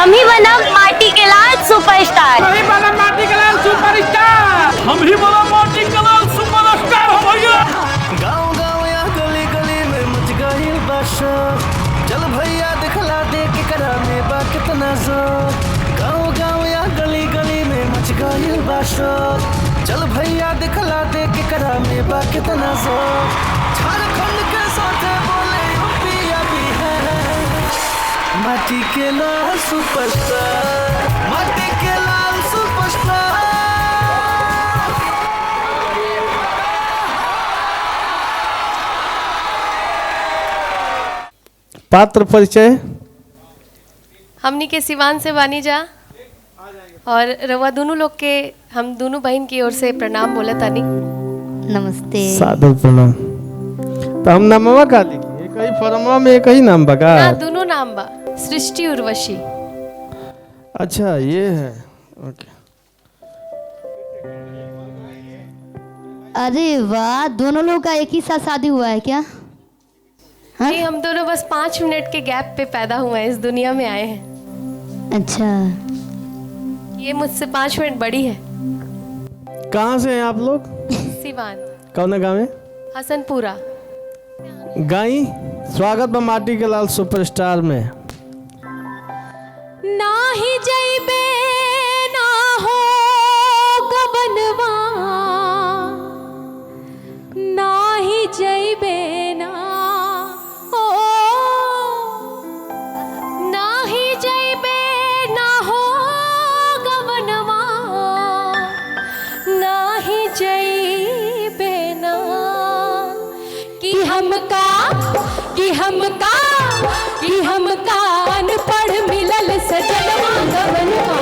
हम ही बनम माटी के लाल सुपरस्टार। हम ही बनम माटी के लाल सुपरस्टार। हम ही बनम माटी के लाल सुपरस्टार हो भैया। गाँव गाँव या गली गली में मच गई बाशा। चल भैया दिखला दे के करा में बा कितना जोर। गाँव गाँव या गली गली में मच गई बाशा। चल भैया दिखला दे के करा में बा कितना जोर। झारखंड के साथ बोले यूपी भी है। माटी के लाल सुपरस्टार, माटी के लाल सुपरस्टार। पात्र परिचय हमनी के सिवान से बानी जा और रवा दोनों लोग के हम दोनों बहन की ओर से प्रणाम बोले तानी। नमस्ते। सादर प्रणाम। तो हम नामवा का लिखी एक ही फॉर्मवा में एक ही नाम बका। ना दोनों नाम बा सृष्टि उर्वशी। अच्छा ये है ओके। अरे वाह, दोनों लोग का एक ही साथ शादी हुआ है क्या? नहीं, हम दोनों बस 5 मिनट के गैप पे पैदा हुए हैं, इस दुनिया में आए हैं। अच्छा, ये मुझसे 5 मिनट बड़ी है। कहाँ से हैं आप लोग? सिवान कौन गाँव में? हसनपुरा। गाई स्वागत बा माटी के लाल सुपरस्टार में। ना ही जइबे ना हो गबनवा, ना ही जइबे ना हो, ना ही जइबे ना हो गबनवा, ना ही जइबे ना कि हमका अनपढ़ मिलल सजनवा गबनवा,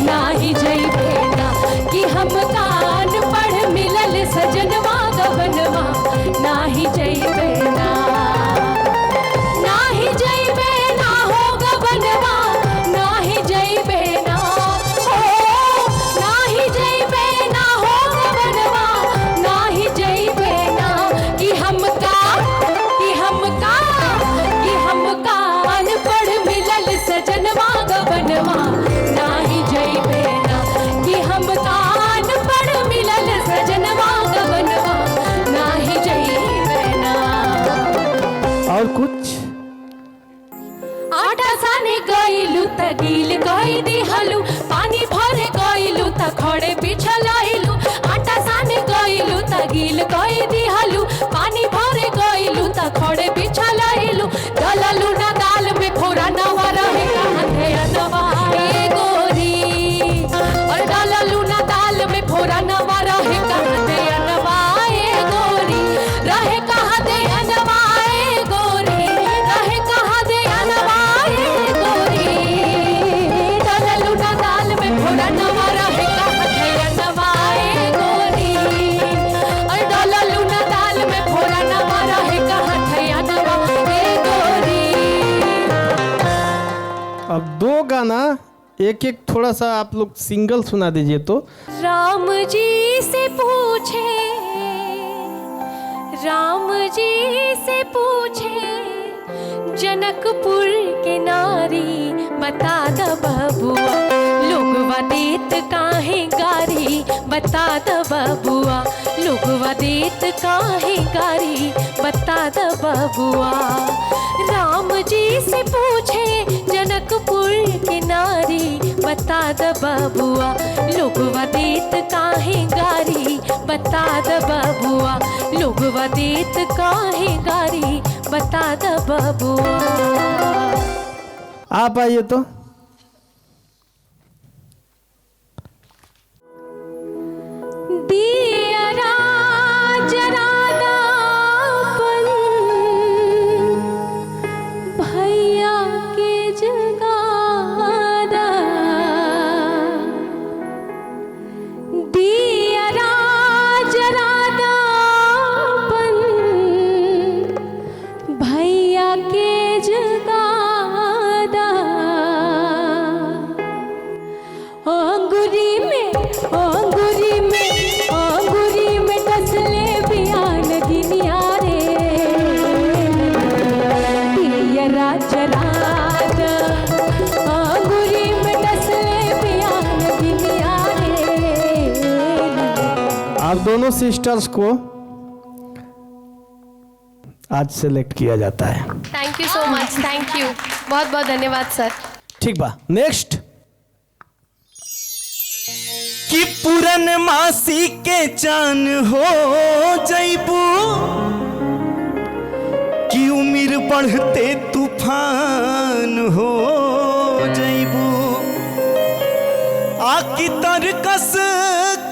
ना ही जइबे ना कि हमका अनपढ़ मिलल सजनवा गबनवा, ना ही जइबे ना, ना ही जइबे ना हो गबनवा, ना ही जइबे ना हो, ना ही जइबे ना हो गबनवा, ना ही जइबे ना कि हमका अनपढ़ मिलल सजनवा गबनवा, ना ही जइबे ना कि हमका अनपढ़ मिलल सजनवा गबनवा, ना ही जइबे ना। और कुछ आटा साने गइलू त गील गई दिहलू, पानी भरे गइलू त खड़े बिछलाइलू। आटा साने गइलू त गील गई दिहलू, पानी भरे गइलू त खड़े बिछलाइलू। दललू ना दाल में फोरा नवा रहे कहाँ थे अनवा ए गोरी, और दललू ना दाल में फोरा नवा रहे कहाँ थे अनवा ए गोरी, रहे कहाँ दे अनवा ए गोरी, रहे कहाँ दे अनवा ए गोरी, दललू ना दाल में फोरा नवा रहे कहाँ थे अनवा ए गोरी, और दललू ना दाल में फोरा नवा रहे कहाँ थे अनवा ए गोरी। अब 2 गाना एक एक थोड़ा सा आप लोग सिंगल सुना दीजिए तो। राम जी से पूछे, राम जी से पूछे जनकपुर के नारी, बता द बबुआ लोगवा देत काहे गारी, बता द बबुआ लोगवा देत काहे गारी, बता द बबुआ। राम जी से पूछे जनकपुर के नारी, बता द बबुआ लोगवा देत काहे गारी, बता द बबुआ लोगवा देत काहे गारी, बता द बबुआ। आप आइए तो। दियरा जराना अपन भैया के जगाना, दियरा जराना अपन भैया के जगाना। जराद अंगुरी दोनों सिस्टर्स को आज सेलेक्ट किया जाता है। Thank you so much, thank you, बहुत बहुत धन्यवाद सर। ठीक बा, नेक्स्ट। कि पूरन मासी के चान हो जैबू, कि उम्र बढ़ते तूफान हो जैबू, आकी तरकस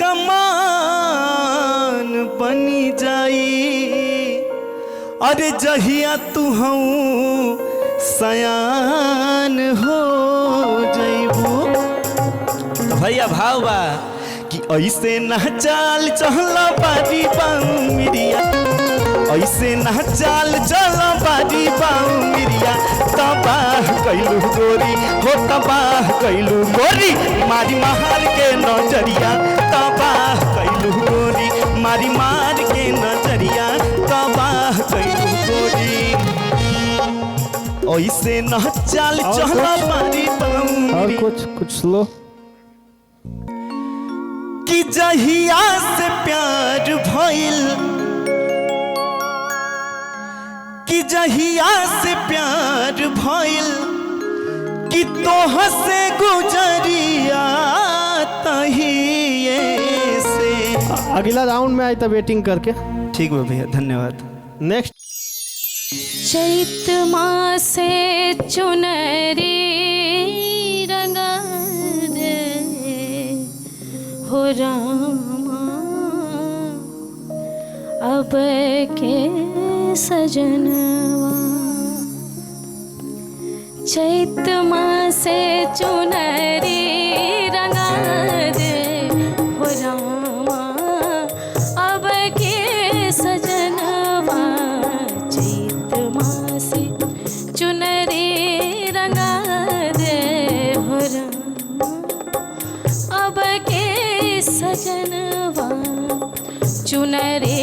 कमान बनी जाई, अरे जहिया तू हूँ सयान हो जैबू। तो भैया भाव बा कि ऐसे ना चाल चहला बारी बाऊ मिरिया, ऐसे ना चाल चला बारी बाऊ मिरिया, तबाह कैलू गोरी हो तबाह कैलू गोरी, मारी मार के नजरिया, तबाह कैलू गोरी, मारी मार के नजरिया, तबाह कैलू गोरी। ऐसे ना चाल चहला बारी बाऊ और मिरिया, कुछ स्लो। कि जहिया से प्यार भइल, कि जहिया से प्यार भइल, कि तोह से गुजरिया तहिए से। अगला राउंड में आई था वेटिंग करके। ठीक है भैया, धन्यवाद। नेक्स्ट। चैत मासे चुनरी रंगा दे हो रामा, अब के सजनवा। चैत मासे चुनरी रंगा दे हो रामा, अब के सजनवा। चैत मासे चुनरी रंगा दे हो रामा, अब के सजनवा। चुनरी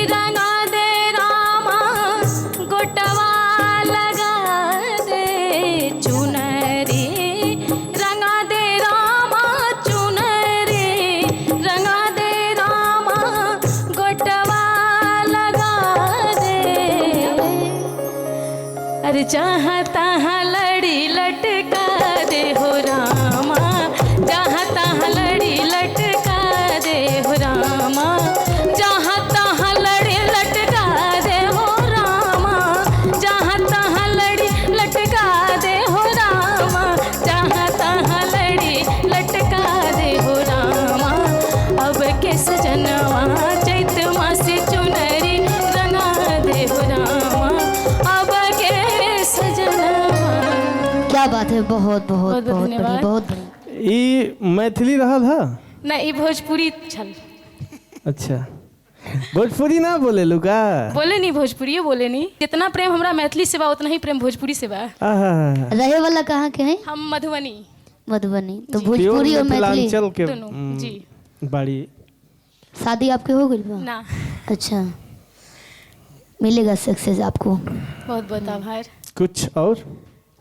रंगा दे रामा, गोटवा लगा दे। चुनरी रंगा दे रामा, चुनरी रंगा दे रामा, गोटवा लगा दे। अरे जहाँ तहाँ लड़ी लटका दे हो रामा, जहाँ तहाँ लड़ी लटका दे हो रामा, जहाँ तहाँ लड़ी लटका दे हो रामा, जहाँ तहाँ लड़ी लटका दे हो रामा, जहाँ तहाँ लड़ी लटका दे हो रामा। अब के सजनवा चैत मासे चुनरी रंगा दे हो रामा, अब के सजनवा। क्या बात है, बहुत बहुत बहुत बहुत धन्यवाद। बढ़िया, बहुत बढ़िया। ये मैथिली रहा था। नहीं, भोजपुरी छल। अच्छा, भोजपुरी ना बोले लुका। बोले नहीं, भोजपुरी बोले नहीं। जितना प्रेम हमरा मैथिली से बा उतना ही प्रेम भोजपुरी से बा। आहा, रहे वाला कहाँ के हैं? हम मधुबनी। मधुबनी। तो जी। भोजपुरी और मैथिली मिथिलांचल के दोनों, जी। बड़ी। शादी आपके हो गई बा? ना, अच्छा, मिलेगा सक्सेस आपको। बहुत बहुत आभार। कुछ और?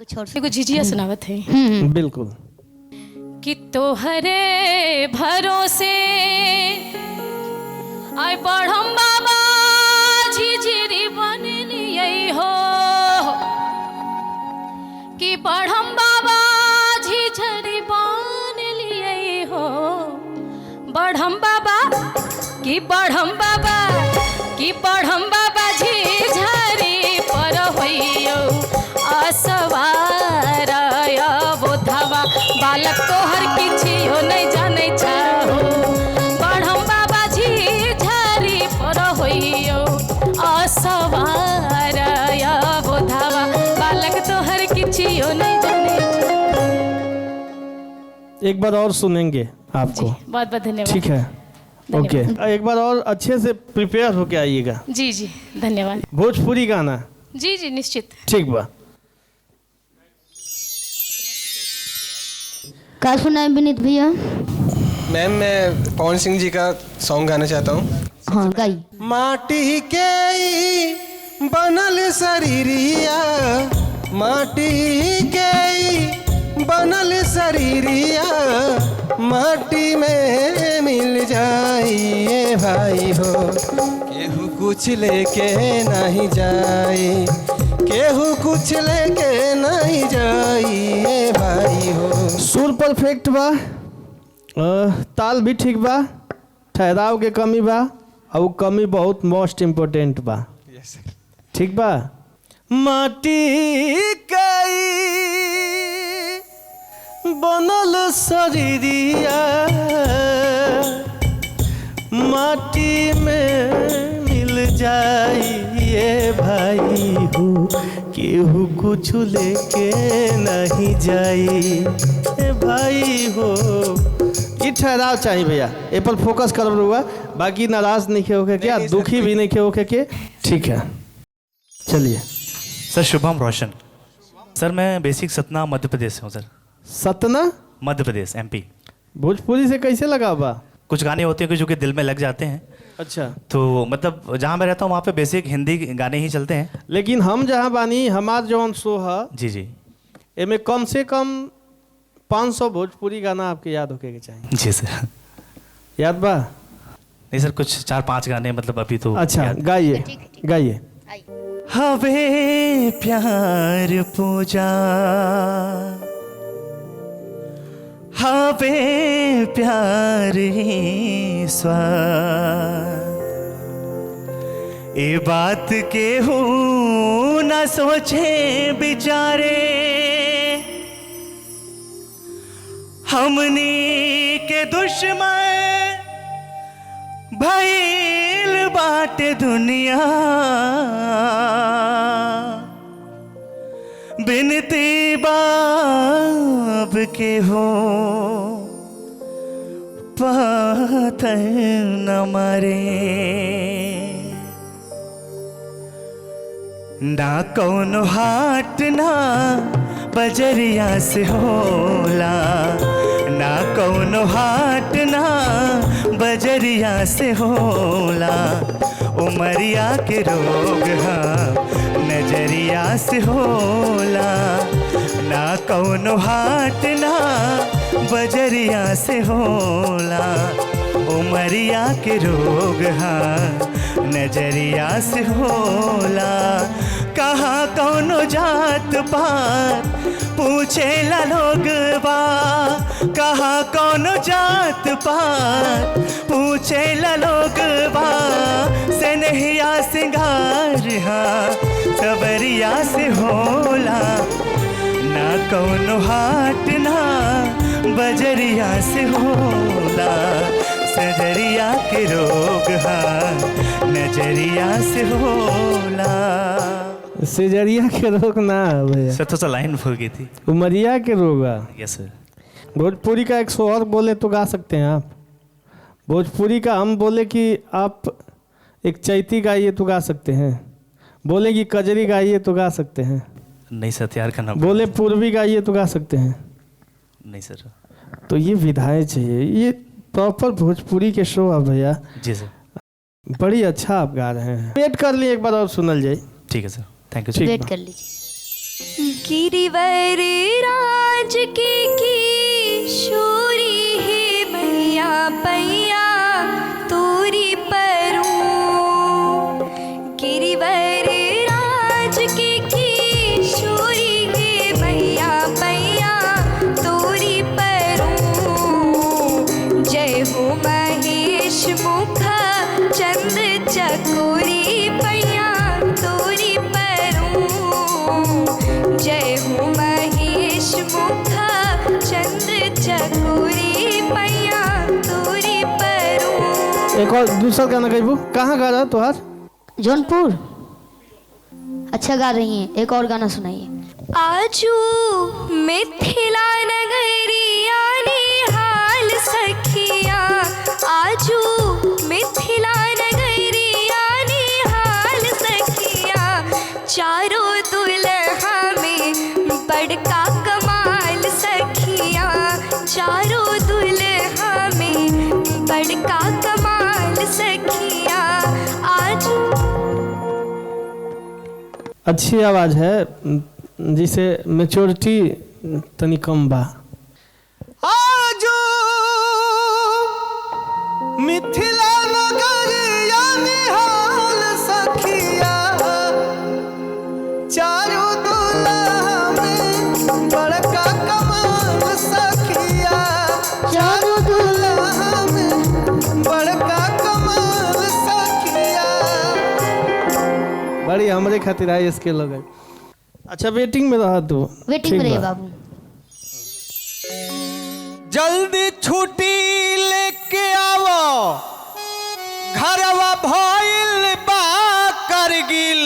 कुछ और एगो झिझिया सुनावत है बिल्कुल। कि तोहरे भरोसे आय पढ़म बाबा झिझिरी बनलियै हो, कि पढ़म बाबा झिझिरी बनलियै हो। बढ़म बाबा कि पढ़म बाबा, कि पढ़म बाबा झिझिरी पर होइयो असवार बोधवा। बालक तोहर किछियो नहीं जाने चाहो, बढ़म बाबा झिझिरी पर होइयो असवार बोधवा। बालक तोहर किछियो नहीं जाने चाहो। एक बार और सुनेंगे आपको। बहुत बहुत धन्यवाद। ठीक है, ओके। एक बार और अच्छे से प्रिपेयर होके आइएगा। जी जी, धन्यवाद। भोजपुरी गाना। जी जी, निश्चित। ठीक बा। क्या सुना है विनीत भैया? मैम, मैं पवन सिंह जी का सॉन्ग गाना चाहता हूँ। हाँ, गाई। माटी के ई बनल शरीरिया, माटी के ई बनल शरीरिया माटी में मिल जाइए भाई हो। केहू कुछ लेके नहीं जाए, केहू कुछ लेके नहीं जाइए भाई हो। सुर परफेक्ट बा, ताल भी ठीक बा, ठहराव के कमी बा, और कमी बहुत मोस्ट इम्पोर्टेंट बा। ठीक बा। माटी कई बनल शरीरिया माटी में मिल जाइए भाई हो। केहू कुछ लेके नहीं जाई भाई हो। ये ठहराव चाहिए भैया, ए पर फोकस कर रहा। बाकी नाराज नहीं होके क्या, दुखी भी नहीं होके के। ठीक है, चलिए। सर शुभम रोशन। सर मैं बेसिक सतना मध्य प्रदेश से हूँ सर। सतना मध्य प्रदेश MP। भोजपुरी से कैसे लगा बा? कुछ गाने होते हैं कि जो कि दिल में लग जाते हैं। अच्छा। तो मतलब जहाँ मैं रहता हूँ वहाँ पे बेसिक हिंदी गाने ही चलते हैं। लेकिन हम जहाँ बानी, हमार जौन शो है जी जी, एमे कम से कम 500 भोजपुरी गाना आपके याद होके के चाहिए। जी सर। याद बा? नहीं सर, कुछ 4-5 गाने मतलब अभी तो। अच्छा, गाइए गाइए। हवे प्यार पूजा, हवे प्यार ईश्वर, ये बात के हो न सोचे बिचारे, हमनी के दुश्मन भइल बाटे दुनिया, बिनती बाब के हो पाथर न मरे, ना कौनो हाट ना बजरिया से होला, ना कौनो हाट ना बजरिया से होला, उमरिया के रोग हाँ नजरिया से होला, ना कौनो हाट ना बजरिया से होला, उमरिया के रोग हाँ नजरिया से होला, कहाँ कौनो जात पात पूछेला लोग बा, कहाँ कौनो जात पात पूछेला लोग बा, से नहिया सिंगार हाँ सबरिया से होला, ना कौनो हाट ना बजरिया से होला, सजरिया के रोग हाँ नजरिया से होला। सेजरिया के रोग ना भैया, सर तो लाइन भूल गई थी। उमरिया के रोग। यस सर। भोजपुरी का एक सो और बोले तो गा सकते हैं आप। भोजपुरी का हम बोले कि आप एक चैती गाइए तो गा सकते हैं, बोले कि कजरी गाइए तो गा सकते हैं, नहीं सर तैयार करना। बोले पूर्वी गाइए तो गा सकते हैं। नहीं सर। तो ये विधाएं चाहिए, ये प्रॉपर भोजपुरी के शो है भैया। जी सर। बड़ी अच्छा आप गा रहे हैं। वेट कर लिए एक बार और सुनल जाए। ठीक है सर, थैंक यू। वेट कर लीजिए। गिरिवर राज की शोरी है मैया पैया तोरी परूं, गिरिवर राज की शोरी है मैया पैया तोरी परूं, जय हो महेश मुख चंद चकोरी पैया तोरी परूं, जय हो महेश मुख चंद चकोरी पैया तोरी परूं। एक और दूसरा गाना गाइबू। कहाँ गा रहा तुहार? जौनपुर। अच्छा गा रही हैं, एक और गाना सुनाइए। आजू मिथिला नगरिया निहाल सखिया, आजू मिथिला नगरिया निहाल सखिया, चारों दुल्हा में बड़का कमाल सखिया, चारों दुल्हा में बड़का कमाल सखिया, आजू। अच्छी आवाज़ है जिसे मैच्योरिटी तनी कम बा। आजो मिथिला नगरिया निहाल सखिया, चारों दुल्हा में बड़का कमाल सखिया, चारों दुल्हा में बड़का कमाल सखिया। बड़ी हमरे खातिर आई इसके लोग। अच्छा वेटिंग में रहा तू। वेटिंग में रहे बाबू। जल्दी छुट्टी लेके आवो, घरवा भइल बा करगिल,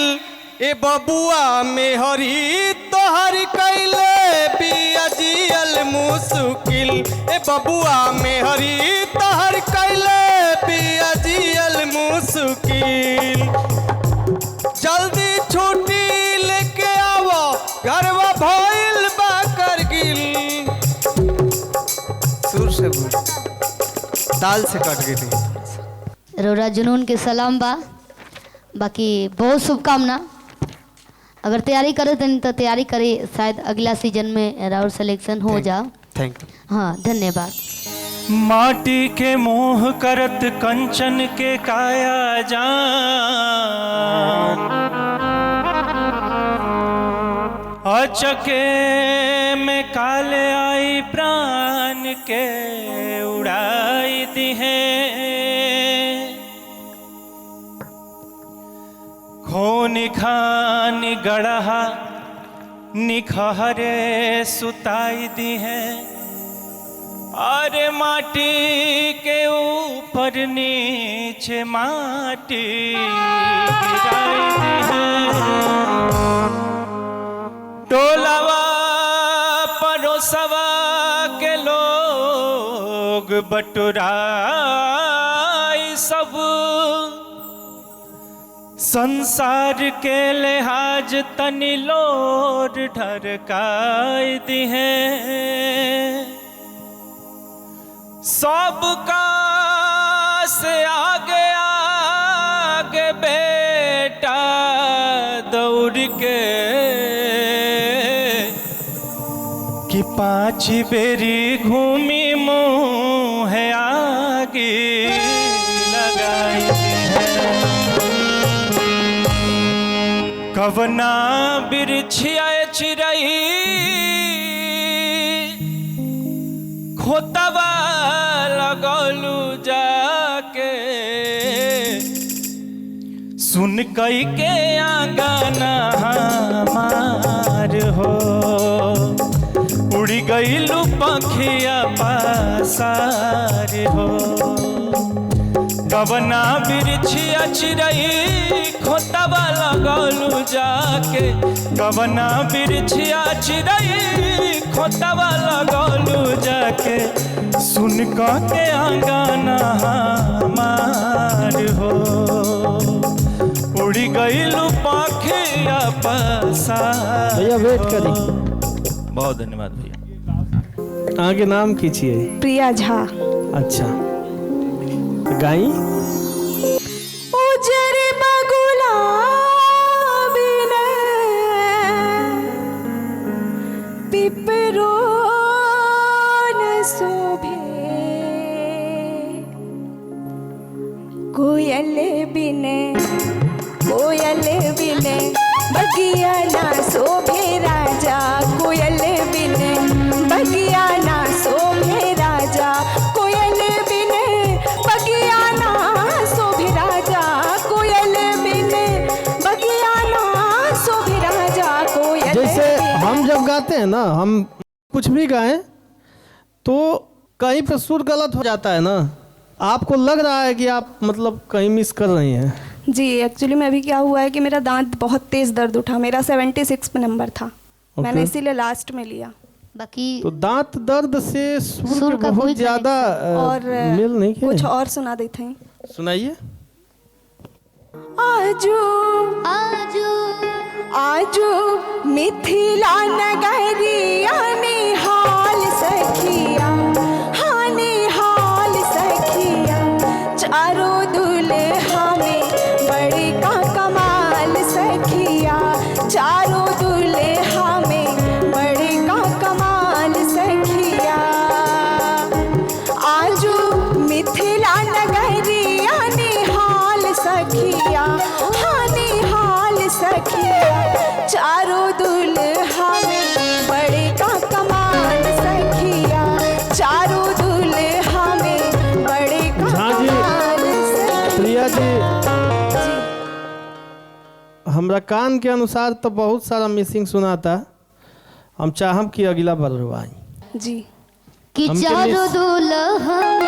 ए बबुआ में हरी तोहर कैले बिया जियल मुश्किल, ए बबुआ में हरी तोहर कैले बिया जियल मुश्किल। जल्दी छुट्टी लेके आवो, घरवा भइल बा करगिल। सुर से बोल, ताल से कट गई। रोरा जुनून के सलाम बा, बाकी बहुत शुभकामना। अगर तैयारी करे तो तैयारी करे, शायद अगला सीजन में राउर सिलेक्शन हो जाओ। Thank you. हाँ धन्यवाद। माटी के मोह करत कंचन के काया जान, अचके में काले आई प्राण के उड़ाई दिहे। खोनी खानी गढ़हा निखहरे सुताई दी है, अरे माटी के ऊपर नीचे माटी गिराई दी है। टोलावा परोसवा के लोग बटुराई सब, संसार के लिहाज तनी लोर ढरकाई दी है। सबका से आगे आगे बेटा दौड़ के, कि 5 बेरी घूमी मुँह आगे लगाई है। कवना बिरछिया चिरई खोतवा लगलू जाके, सुन कई के आंगना हमार हो, उड़ी गईलू पंखिया पासार हो। कवना बिरछिया चिरई खोतवा लगलू जाके, कवना बिरछिया चिरई खोतवा लगलू जाके, सुन के आंगना हमार हो, उड़ी गईलू पंखिया पासार। भैया वेट करी। बहुत धन्यवाद भैया। आगे नाम कीजिए। प्रिया झा। अच्छा गाई। उजर बगुला बिना पिपरो न शोभे, कोयल बिने बगिया ना शोभे राजा, कोयल बिने बगिया ना शोभे राजा, कोयल बिने बगिया ना शोभे राजा, कोयल बिने बगिया ना शोभे राजा, कोयल। जैसे हम जब गाते हैं ना, हम कुछ भी गाएं तो कहीं पर सुर गलत हो जाता है ना, आपको लग रहा है कि आप मतलब कहीं मिस कर रही हैं। जी एक्चुअली में अभी क्या हुआ है कि मेरा दांत बहुत तेज दर्द उठा, मेरा 76 नंबर था। मैंने इसीलिए लास्ट में लिया। बाकी तो दांत दर्द से सुर का बहुत ज्यादा और मेल नहीं किया। कुछ और सुना देते हैं। सुनाइए। आजो आजो आजो मिथिला नगरिया निहाल सखिया, हाँ निहाल सखिया, चारों दुल्हा में बड़ी का कमाल सखिया, चारों दुल्हा में बड़ी का कमाल हमरा कान के अनुसार तो बहुत सारा मिसिंग सुना था। हम चाहब कि अगला बरवाई जी। कि चारों दुल्हन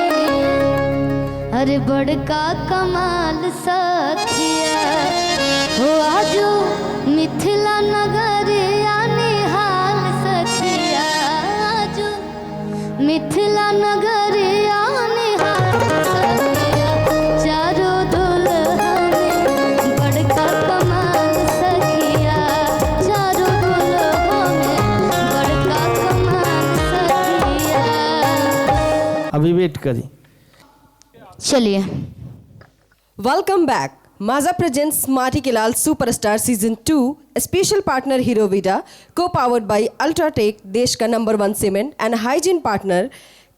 अरे बड़का कमाल सखिया हो आजो मिथिला नगर निहाल सखिया आजो मिथिला नगर निहाल सखिया चारों दुल्हन बड़का कमाल सखिया चारों दुल्हन बड़का कमाल सखिया। अभी वेट करी। चलिए Welcome back. Maza presents Marty Kelal Superstar Season 2. A special partner Hero Vida, co-powered by Ultratech, देश का number 1 cement and hygiene partner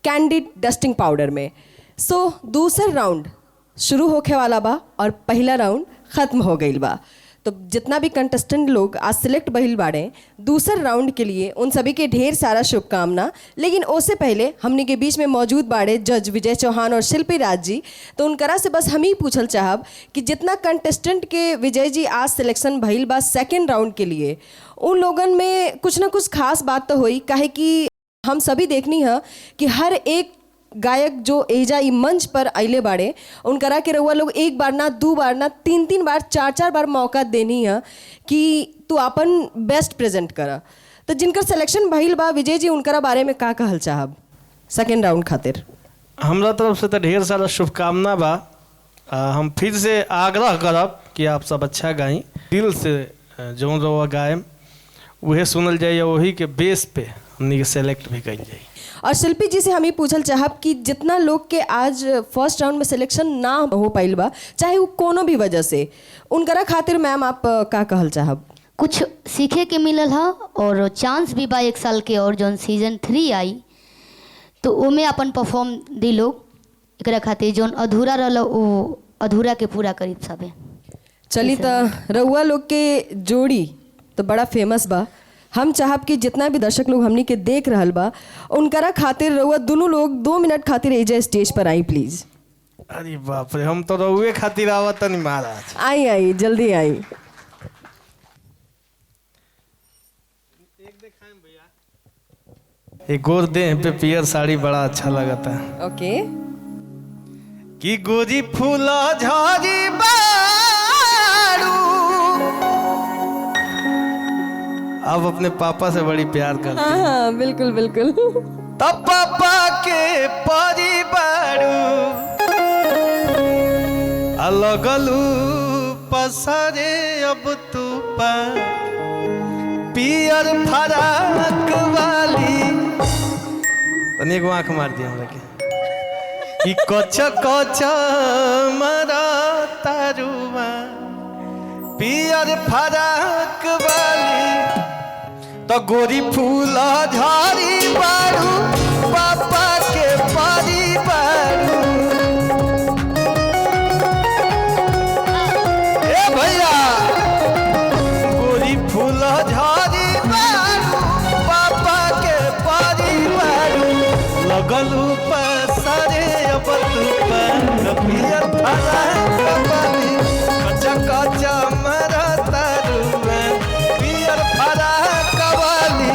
candid dusting powder में। सो दूसरा राउंड शुरू होके वाला बा और पहला राउंड खत्म हो गई बा। तो जितना भी कंटेस्टेंट लोग आज सिलेक्ट बहिल बाड़े दूसर राउंड के लिए उन सभी के ढेर सारा शुभकामना। लेकिन उससे पहले हमने के बीच में मौजूद बाड़े जज विजय चौहान और शिल्पी राज जी, तो उनकरा से बस हम ही पूछल चाहब कि जितना कंटेस्टेंट के विजय जी आज सिलेक्शन भइल बा सेकेंड राउंड के लिए, उन लोगन में कुछ ना कुछ खास बात तो हुई। काहे कि हम सभी देखनी है कि हर एक गायक जो एजा ई मंच पर अइले बाड़े उनकरा के रउआ लोग एक बार ना दो बार ना तीन तीन बार चार चार बार मौका देनी है कि तू अपन बेस्ट प्रेजेंट कर। तो जिनकर सिलेक्शन भइल बा विजय जी उनकरा बारे में का कहल चाहब सेकेंड राउंड खातिर? हमरा तरफ से तो ढेर सारा शुभकामना बा। हम फिर से आग्रह करब कि आप सब अच्छा गाई, दिल से जौन रउआ गायम वही सुनल जाए, वही के बेस पे हमनी के सेलेक्ट भी कइल जाए। और शिल्पी जी से हम ही पूछल चाहब कि जितना लोग के आज फर्स्ट राउंड में सिलेक्शन ना हो पाइल बा चाहे वो कोनो भी वजह से, उनकरा खातिर मैम आप का कहल चाहब? कुछ सीखे के मिलल है और चांस भी बा 1 साल के, और जौन सीजन 3 आई तो ओमे अपन परफॉर्म दी लोग, एकरा खातिर जौन अधूरा रहल वो अधूरा के पूरा करी सबे। चली तो रउआ लोग के जोड़ी तो बड़ा फेमस बा। हम चाहब कि जितना भी दर्शक लोग हमनी के देख रहल बा उनकरा खातिर रउआ दोनों लोग 2 मिनट खातिर एजा स्टेज पर आई प्लीज। अरे बाप रे, हम तो रउए खातिर आवत नहीं महाराज। आई आई जल्दी आई। एक गोर देह पे पियर साड़ी बड़ा अच्छा लगता है। ओके। कि गोरी फूला झाड़ी बारू, अब अपने पापा से बड़ी प्यार करती हाँ हाँ बिल्कुल बिल्कुल। तब पापा के परिवारू अलगलू पसारे अब तू पा पियर फराक वाली। तनी एगो आँख मार दिया हमरा के कि कच कच मरा तारुआ पियर फराक वाली। तो गोरी फूला झाड़ी बारू पापा के पारी बारू। ए भैया गोरी फूला झाड़ी बारू पापा के पारी बारू। लगलू पसारे अब तू पर पियर फराक वाली। कच्चा कच्चा मरा तारुआ पियर फराक वाली।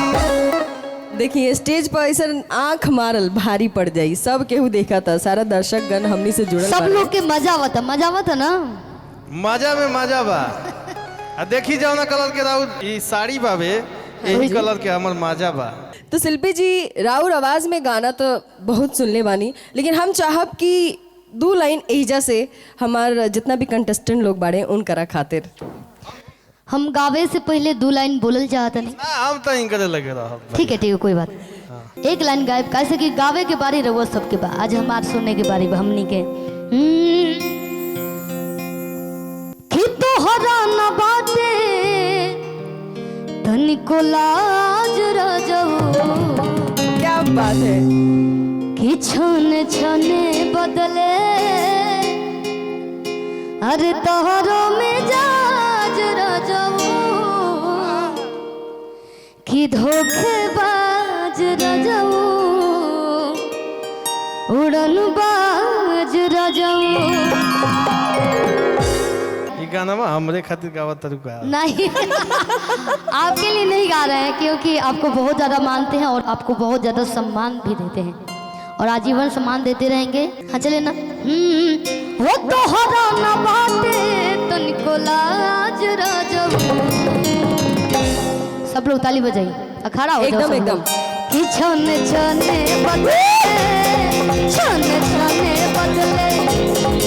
देखिए स्टेज पर ऐसा आंख मारल भारी पड़ जाई, सब केहू देखा था, सारा दर्शक गण हमनी से जुड़ल सब बाड़े। लोग के मजा आवता ना। मजा में मजा बा। आ देखी जाओ ना कलर के राउर ई साड़ी बाबे, यही कलर के हमर मजा बा। तो शिल्पी जी राउर आवाज में गाना तो बहुत सुनले बानी, लेकिन हम चाहब कि 2 लाइन एजा से हमार जितना भी कंटेस्टेंट लोग बाड़े उनकरा खातिर। हम गावे से पहले 2 लाइन बोलल चाहत नहीं। हम तो इन करे लगे रह। ठीक है 1 लाइन गायब कैसे कि गावे के बारी रहुआ सबके बा, आज हमार सुनने के बारी बा हमनी के। कि तोहरा न बाटे तनिको लाज रजऊ, क्या बात है। कि छने छने बदले अरे तोहरो मिजाज रजऊ, कि धोखेबाज रजऊ उड़न बाज रजऊ। गाना में हमरे खातिर गावत तरुका। नहीं आपके लिए नहीं गा रहे हैं क्योंकि आपको बहुत ज़्यादा मानते हैं और आपको बहुत ज़्यादा सम्मान भी देते हैं और आजीवन सम्मान देते रहेंगे। हाँ चले ना। वो तो हरा ना बाटे तनिको लाज राजब। सब लोग ताली बजाइए, अखाड़ा हो जाओ एकदम सब एकदम। लोग। कि छने छने बदले छने छने बदले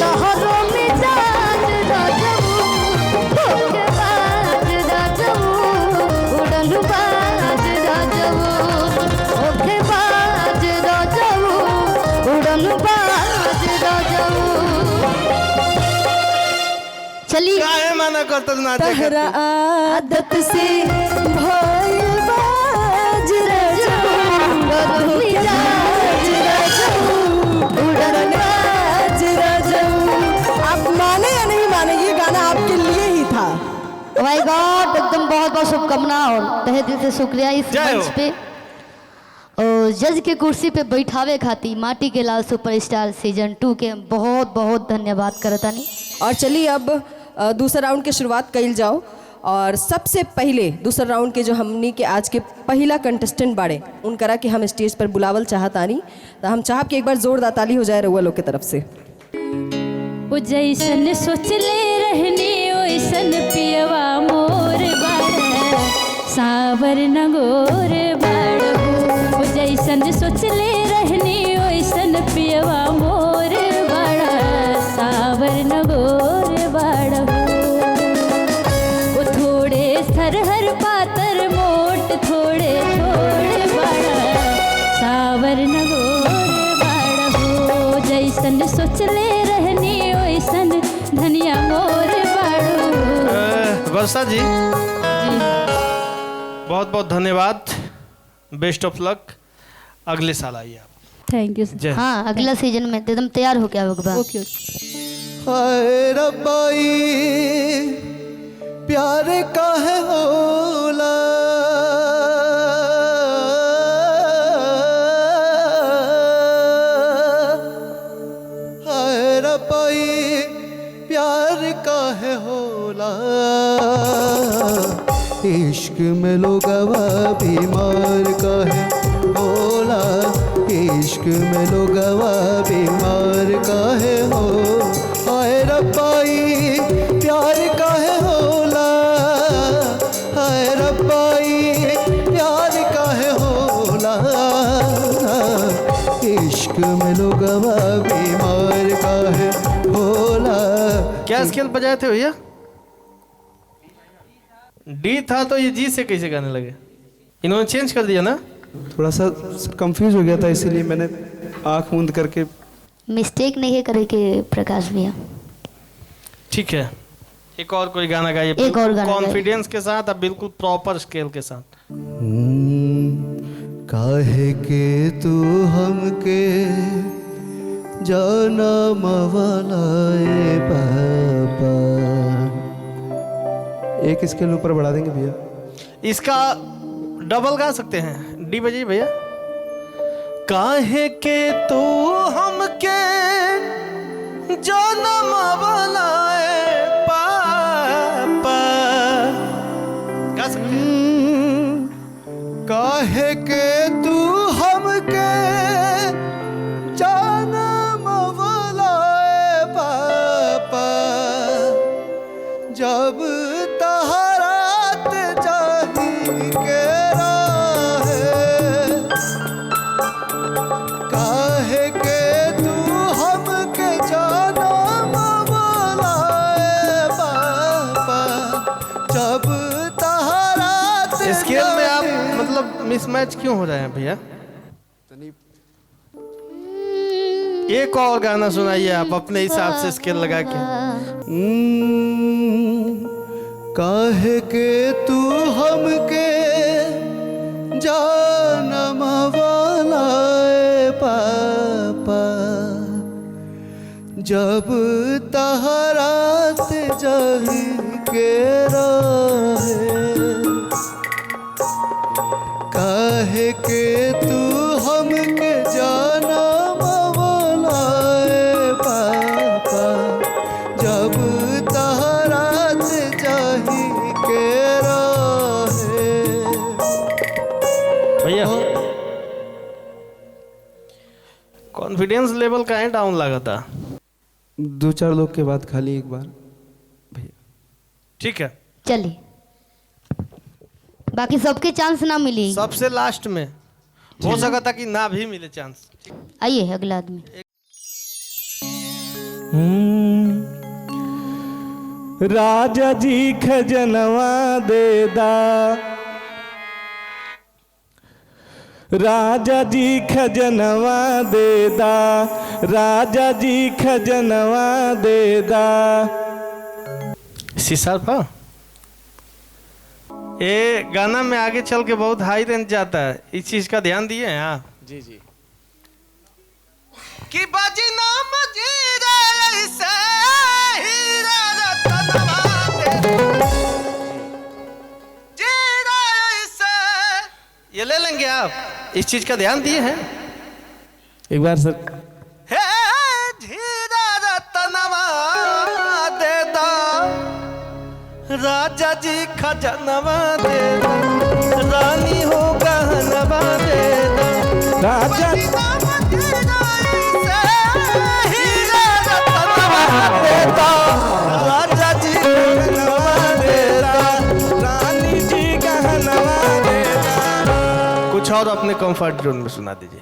तोहरो मिजाज राजबू होके बाज राजबू उड़न बाज राजबू होके बाज राजबू उड़न बाज राजबू। चलिए काहे माना करत नाचे तहरा आदत से भइल बाज राजबू मिजाज राजबू उड़न बाज राजबू। आप माने या नहीं माने, ये गाना आपके लिए ही था। माय गॉड, एकदम बहुत बहुत शुभकामना और तहे दिल से शुक्रिया इस जय हो। मंच पे और जज के कुर्सी पे बैठावे खाती माटी के लाल सुपरस्टार सीजन 2 के बहुत बहुत धन्यवाद करतानी। और चलिए अब दूसरा राउंड की शुरुआत कइल जाओ। और सबसे पहले दूसरा राउंड के जो हमनी के आज के पहला कंटेस्टेंट बाड़े उनकरा के हम स्टेज पर बुलावल चाहतानी, तो हम चाहब कि एक बार जोरदार ताली हो जाए रउआ लोग के तरफ से। ओ जैसन सोचले रहनी ओइसन पियवा मोर बाड़ सावर नगोर बाड़। ओ जैसन सोचले रहनी ओइसन पियवा मोर बाड़ सावर नगोर बाड़। ओ थोड़े सरहर पातर मोट थोड़े थोड़े बाड़ सावर नगोर बाड़ हो। जैसन सोचले रहनी ओइसन धनिया मोर बाड़ू। वर्षा जी बहुत बहुत धन्यवाद, बेस्ट ऑफ लक, अगले साल आइए आप। थैंक यू जय। हाँ अगला सीजन में एकदम तैयार हो गया होगा। ओके हाय रब्बाई प्यार काहे होला, हाय रब्बाई प्यार काहे होला, इश्क में लोगवा बीमार काहे होला, इश्क में लोगवा बीमार काहे हो। हाय रब्बाई प्यार काहे होला, हाय रब्बाई प्यार काहे होला, इश्क में लोगवा बीमार काहे होला। क्या स्केल बजाए थे भैया? डी था तो ये जी से कैसे गाने लगे? इन्होंने चेंज कर दिया ना? थोड़ा सा कंफ्यूज हो गया था, इसीलिए मैंने आंख मूंद करके। मिस्टेक नहीं है करे के प्रकाश भैया। ठीक है, एक और कोई गाना गाइए। एक और गाना कॉन्फिडेंस के साथ, अब बिल्कुल प्रॉपर स्केल के साथ। काहे के तू हमके जनम वाला ए पापा। एक स्केल ऊपर बढ़ा देंगे भैया। इसका डबल गा सकते हैं, डी बजाइए भैया। काहे के तू हमके जनम वाला ए पापा, गा सकते हैं। काहे के तू हमके जनम वाला ए पापा, जब तहरात जाही के राहे, काहे के तू हमके जनम वाला ए पापा, जब तहरात स्केल में आप मतलब मिसमैच क्यों हो रहे हैं भैया? एक और गाना सुनाइए आप अपने हिसाब से स्केल लगा के। काहे के तू हमके जनम वाला ए पापा, जब तहरात जाही के राहे, काहे के तू हमके जनम वाला ए पापा, जब तहरात भैया कॉन्फिडेंस लेवल का है डाउन लगा था। 2-4 लोग के बाद खाली एक बार भैया। ठीक है, चलिए, बाकी सबके चांस ना मिली। सबसे लास्ट में हो सका था कि ना भी मिले चांस। आइए अगला आदमी। राजा जी खजनवा देदा, राजा जी खजनवा देदा, राजा जी खजनवा देदा। सीसा पा ये गाना में आगे चल के बहुत हाई रेंज जाता है, इस चीज का ध्यान दिए हैं आप? जी जी। कि बाजी नाम जीरा ऐसे हीरा रतनवा दे, जीरा ऐसे। ये ले लेंगे आप, इस चीज का ध्यान दिए हैं? एक बार सर। हे हीरा रतनवा दे दो, राजा जी खजनवा दे दो, रानी हो गहनवा दे दो, राजा हीरा रतनवा दे दो, राजा जी गहनवा दे दो, रानी जी गहनवा देदा। कुछ और अपने कंफर्ट जोन में सुना दीजिए।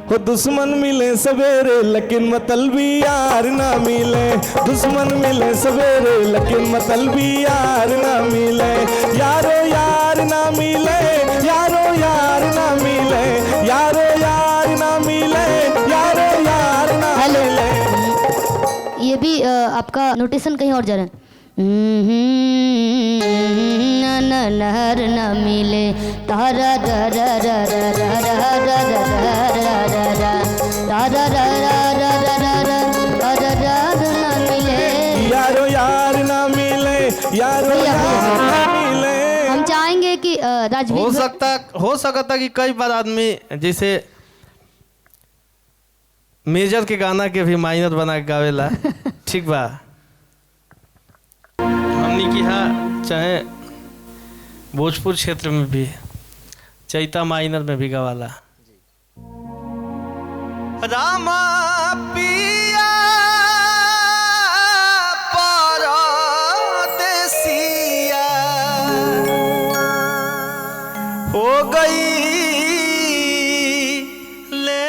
हो दुश्मन मिले सवेरे लेकिन मतलबी यार ना मिले, दुश्मन मिले सवेरे लेकिन मतलबी यार ना मिले, यारो यार ना मिले, यारो यार ना मिले, यारो यार ना मिले, यारो यार ना हेलो। मिले। ये भी आपका नोटेशन कहीं और जा रहा है। नहर न मिले तारा न मिले, यारो यार ना मिले, यारो यार ना मिले। हम चाहेंगे कि राजवीर हो सकता कि कई बार आदमी जैसे मेजर के गाना के भी माइनर बना के गावेला। ठीक बा, हमनी की यहाँ चाहे भोजपुर क्षेत्र में भी चैता माइनर में भी गवाला। रामा पिया परदेसिया हो गई ले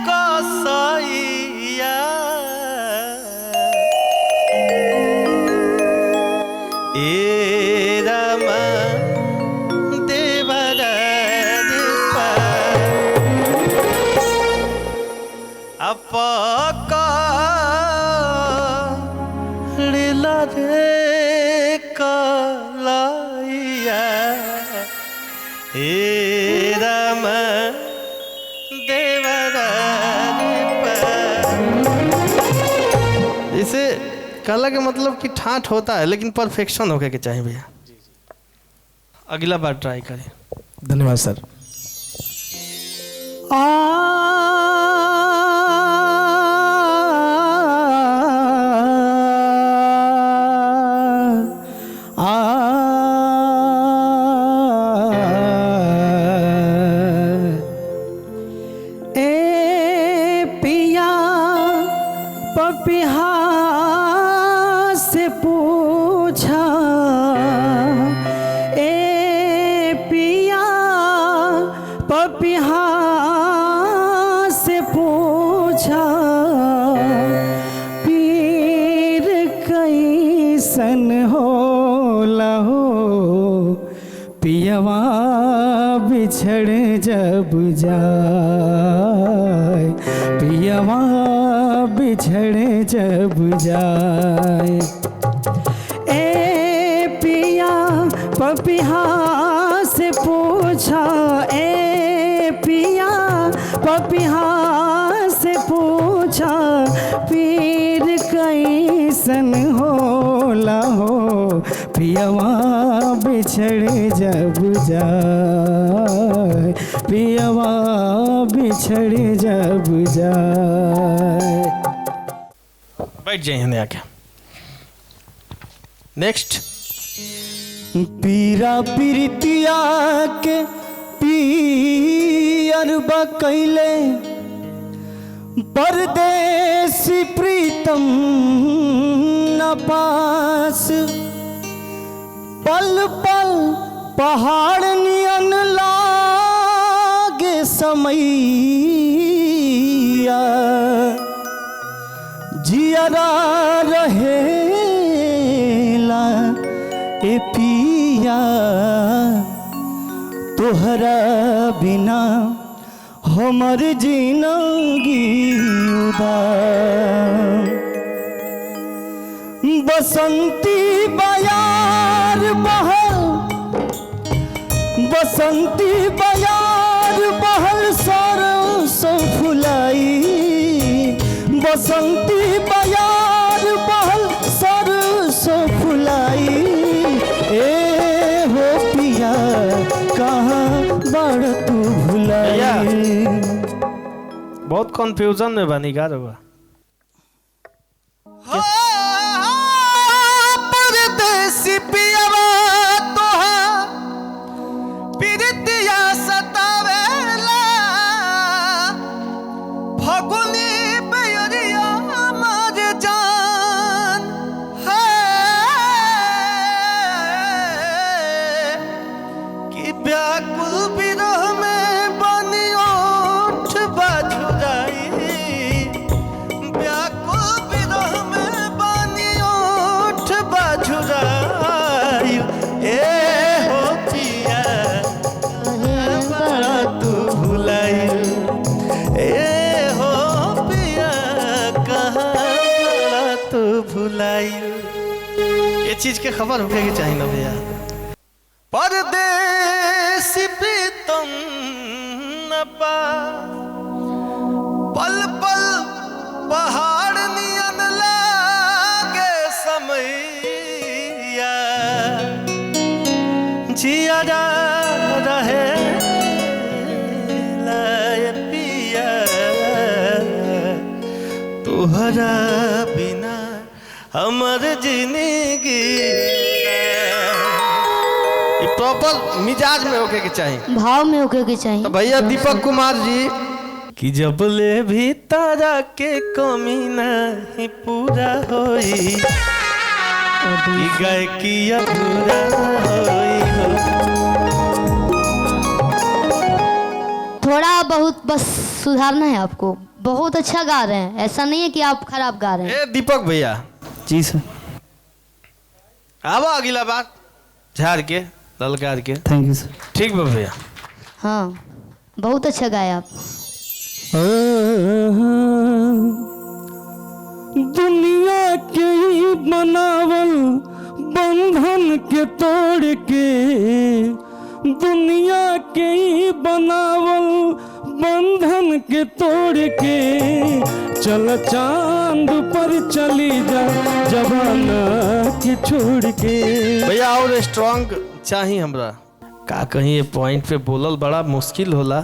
कसैया, ए रामा देवरा दीपा अपका रे कलाइया, हे राम देवरा दीपा। इसे कला के मतलब कि ठाठ होता है लेकिन परफेक्शन होके के चाहिए भैया। अगला बार ट्राई करें। धन्यवाद सर। पपिहा से पूछा, ए पिया पपिहा से पूछा, पीर कैसन होला हो, पियवा बिछड़ जब जाए, पियवा बिछड़े जब जाए। ए पिया पपिहा से पूछा, ए पिया पपिहा से पूछा, पीर कैसन होला हो, पियवा बिछड़े जब जाए, पियवा बिछड़े जब जाए। बैठ जाइए आके। नेक्स्ट पीरा पीरितिया के पियर कैले परदेसी प्रीतम न पास पल पल पहाड़ नियन लागे समैया जियरा रहेला ए पिया तोहरा बिना हमर जिंदगी उदास बसंती बयार बहल बसंती बयार बहल सरसों फुलाई बसंती बयार बहल सरसों फुलाई ए हो पिया कहाँ बड़ तू भुलाई। बहुत कंफ्यूजन में बनी गा रहा परदेसी पियवा तोहा पिरतिया सतावेला फगुनी बेरिया मर जान है कि व्याकुल विरह में बनी ओठ बाजुराई व्याकुल विरह में बनी ओठ बाजुराई ए हो पिया बड़ा तू भुलाई ए हो पिया कहाँ बड़ा तू भुलाई। ये चीज के खबर होके के चाहिए ना भैया। परदेसी प्रीतम न पा पल पल पहाड़ नियन लागे समैया जिया जा रहे लाय पिया तोहरा बिना हमर जिंदगी प्रॉपर मिजाज में होके के चाहिए भाव में होके के चाहिए। तो भैया दीपक कुमार जी कि जब ले भी तारा के कमी नहीं पूरा होई कि गायकी अधूरा होई हो। थोड़ा बहुत बस सुधारना है आपको। बहुत अच्छा गा रहे हैं, ऐसा नहीं है कि आप खराब गा रहे हैं। ए दीपक भैया जी सर। अब अगला बात झाड़ के ललकार के। थैंक यू सर। ठीक बा भैया। हाँ बहुत अच्छा गाया आप। दुनिया के ही बनावल बंधन के तोड़ के दुनिया के ही बनावल बंधन के तोड़ के चल चांद पर चली जा जवाना के छोड़ के। भैया और स्ट्रांग चाहिए हमरा का कहीं ये पॉइंट पे बोलल बड़ा मुश्किल होला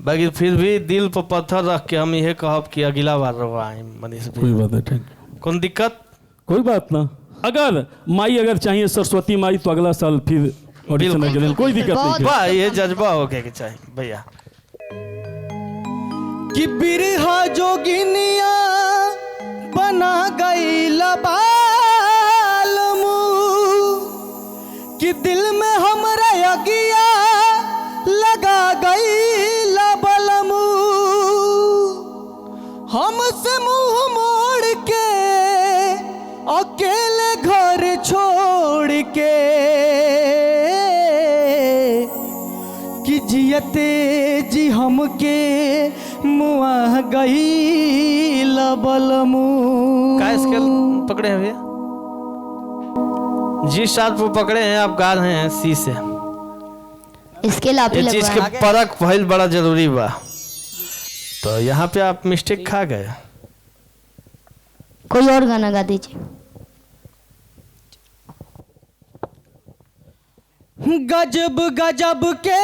बाकी फिर भी दिल पर पत्थर रख के हम यह कहब कि अगला बार रवा मनीष कोई बात नहीं। कौन दिक्कत कोई बात ना। अगर माई अगर चाहिए सरस्वती माई तो अगला साल फिर ऑडिशन के लिए कोई दिक्कत नहीं। वाह ये जज्बा हो के चाहिए भैया। कि बिरहा जोगिनिया बना गई लबालमू कि दिल में हमरा अगिया लगा गई लबलमू हमसे मुंह मोड़ के अकेले घर छोड़ के कि जियते जी हमके मुआ गई लबलमू। का स्केल पकड़े हैं भैया? जी शार्प वो पकड़े हैं, आप गा रहे हैं सी से। स्केल आप ही ये चीज के लगवाएं। परख भइल बड़ा जरूरी बा। तो यहाँ पे आप मिस्टेक खा गए। कोई और गाना गा दीजिए। गजब गजब के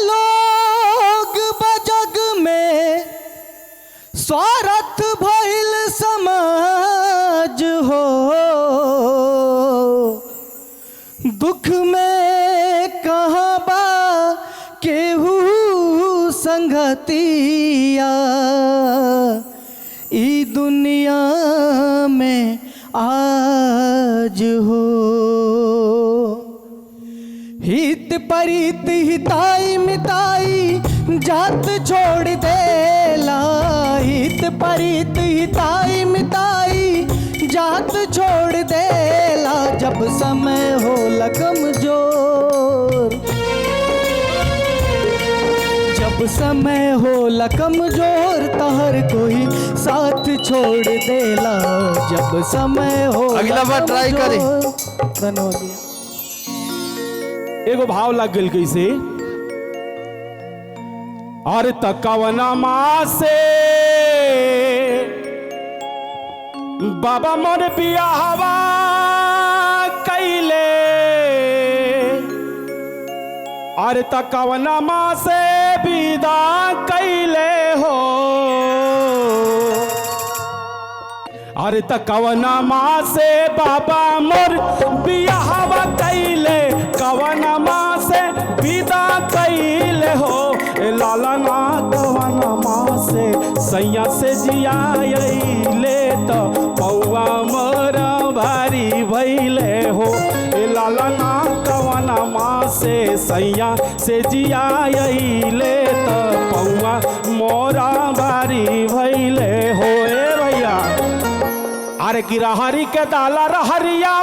लोग बजग में स्वार्थ भइल समाज हो दुख सुख में कहाँ बा केहू संगतिया, ई दुनिया में आज हो। हित परित हिताई मिताई जात छोड़ देला, हित परित हिताई मिताई जात छोड़ देला, जब समय हो कमजोर, जब समय हो कमजोर तहर कोई साथ छोड़ देला, जब समय हो अगला बार ट्राई करें। धन्यवाद। एगो भाव लग गल कैसे, और तकवना माँ से बाबा मोर बियाहवा कैले, और तकवना माँ से विदा कैले हो, अरे तकवना माँ से बाबा मोर बियाहवा कैले, कवना माँ से विदा कैले हो, लाला ना कवना माँ से सैया से जियाले, तो पौआ मोरा भारी भैले हो, लाला ना कवना माँ से सैया से जियाले, तो पौआ मोरा भारी भैले हो। ए भैया, अरे गिरहरी के डाला रहरिया